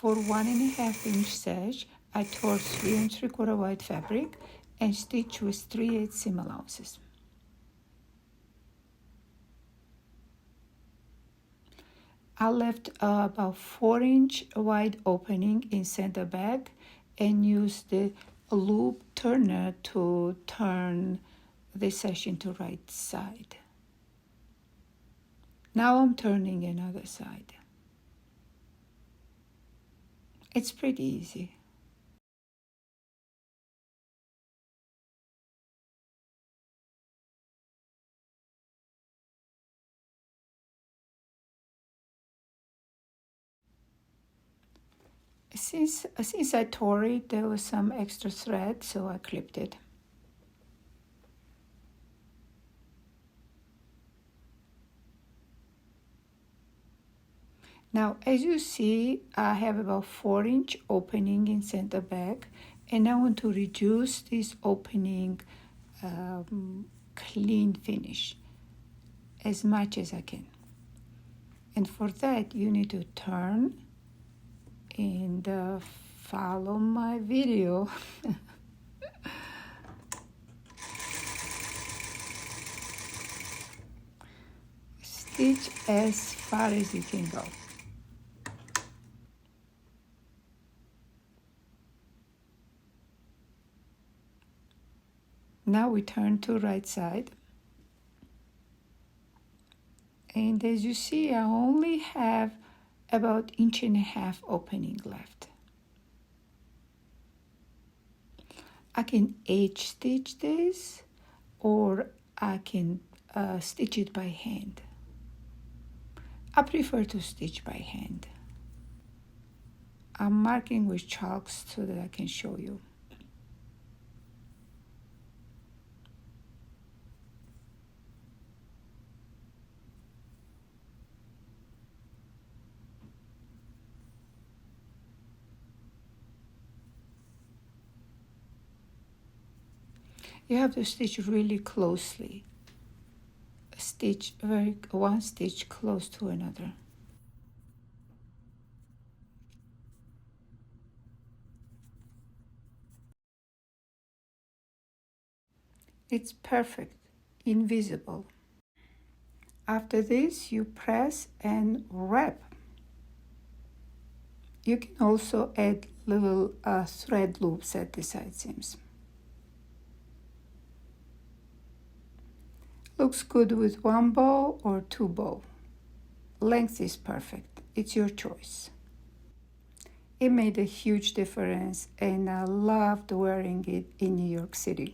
For 1.5-inch sash, I tore 3 3/4 white fabric and stitched with 3/8 seam allowances. I left about 4-inch wide opening in center back and used the loop turner to turn the sash into right side. Now I'm turning another side. It's pretty easy. Since I tore it, there was some extra thread, so I clipped it. Now, as you see, I have about 4-inch opening in center back, and I want to reduce this opening clean finish as much as I can. And for that, you need to turn and follow my video. Stitch as far as you can go. Now we turn to right side. And as you see, I only have about 1.5 inch opening left. I can edge stitch this, or I can stitch it by hand. I prefer to stitch by hand. I'm marking with chalks so that I can show you. You have to stitch really closely. Stitch one stitch close to another. It's perfect, invisible. After this, you press and wrap. You can also add little thread loops at the side seams. Looks good with 1 bow or 2 bow. Length is perfect. It's your choice. It made a huge difference, and I loved wearing it in New York City.